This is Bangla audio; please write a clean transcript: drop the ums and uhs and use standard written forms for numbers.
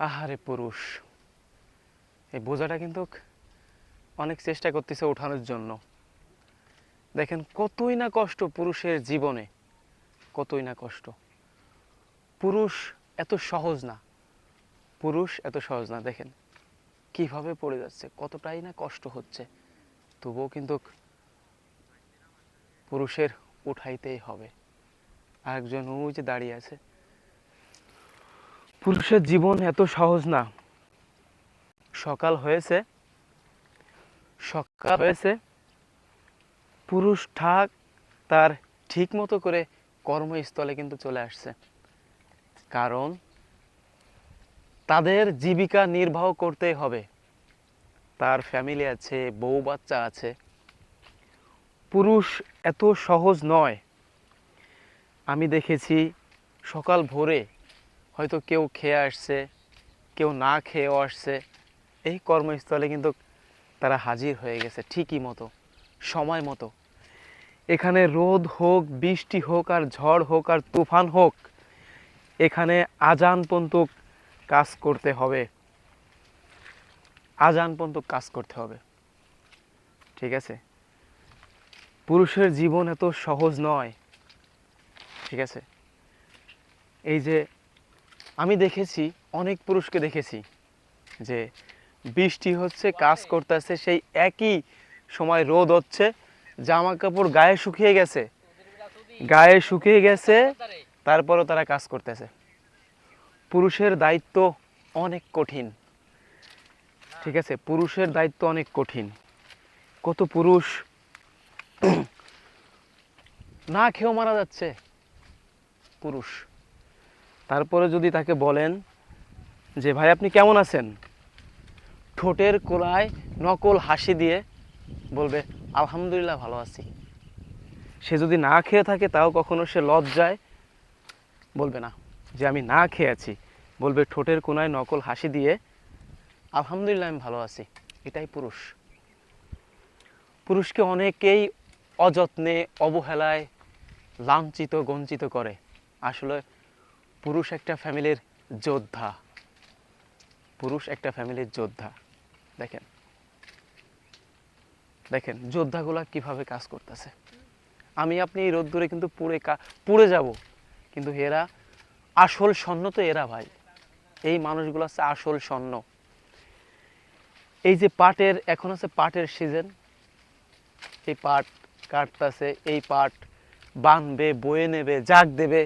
আহারে পুরুষ, এই বোঝাটা কিন্তু অনেক চেষ্টা করতেছে ওঠানোর জন্য। দেখেন কতই না কষ্ট পুরুষের জীবনে, কতই না কষ্ট। পুরুষ এত সহজ না, পুরুষ এত সহজ না। দেখেন কিভাবে পড়ে যাচ্ছে, কতটাই না কষ্ট হচ্ছে, তবুও কিন্তু পুরুষের উঠাইতেই হবে। আরেকজন ওই যে দাঁড়িয়ে আছে। পুরুষের জীবন এত সহজ না। সকাল হয়েছে, সকাল হয়েছে, পুরুষ তার ঠিক মতো করে কর্মস্থলে কিন্তু চলে আসছে। কারণ তাদের জীবিকা নির্বাহ করতেই হবে, তার ফ্যামিলি আছে, বউ বাচ্চা আছে। পুরুষ এত সহজ নয়। আমি দেখেছি সকাল ভোরে হয়তো কেউ খেয়ে আসছে, কেউ না খেয়েও আসছে, এই কর্মস্থলে কিন্তু তারা হাজির হয়ে গেছে ঠিকই মতো, সময় মতো। এখানে রোদ হোক, বৃষ্টি হোক, আর ঝড় হোক, আর তুফান হোক, এখানে আজান পর্যন্ত কাজ করতে হবে, আজান পর্যন্ত কাজ করতে হবে। ঠিক আছে, পুরুষের জীবন এত সহজ নয়। ঠিক আছে, এই যে আমি দেখেছি, অনেক পুরুষকে দেখেছি যে বৃষ্টি হচ্ছে, কাজ করতেছে, সেই একই সময় রোদ হচ্ছে, জামা কাপড় গায়ে শুকিয়ে গেছে, গায়ে শুকিয়ে গেছে, তারপরও তারা কাজ করতেছে। পুরুষের দায়িত্ব অনেক কঠিন। ঠিক আছে, পুরুষের দায়িত্ব অনেক কঠিন। কত পুরুষ না খেয়েও মারা যাচ্ছে পুরুষ। তারপরে যদি তাকে বলেন যে ভাই আপনি কেমন আছেন, ঠোঁটের কোলায় নকল হাসি দিয়ে বলবে আলহামদুলিল্লাহ ভালো আছি। সে যদি না খেয়ে থাকে তাও কখনো সে লজ্জায় বলবে না যে আমি না খেয়ে আছি, বলবে ঠোঁটের কোনায় নকল হাসি দিয়ে আলহামদুলিল্লাহ আমি ভালো আছি। এটাই পুরুষ। পুরুষকে অনেকেই অযত্নে, অবহেলায় লাঞ্ছিত, বঞ্চিত করে। আসলে পুরুষ একটা ফ্যামিলির যোদ্ধা, পুরুষ একটা ফ্যামিলির যোদ্ধা। দেখেন দেখেন যোদ্ধাগুলা কিভাবে কাজ করতেছে। আমি আপনি এই রোদ্দুরে কিন্তু পুড়ে যাব, কিন্তু এরা আসল সৈন্য তো এরা ভাই। এই মানুষগুলো হচ্ছে আসল সৈন্য। এই যে পাটের, এখন আছে পাটের সিজন, এই পাট কাটতেছে, এই পাট বানবে, বয়ে নেবে, জাগ দেবে,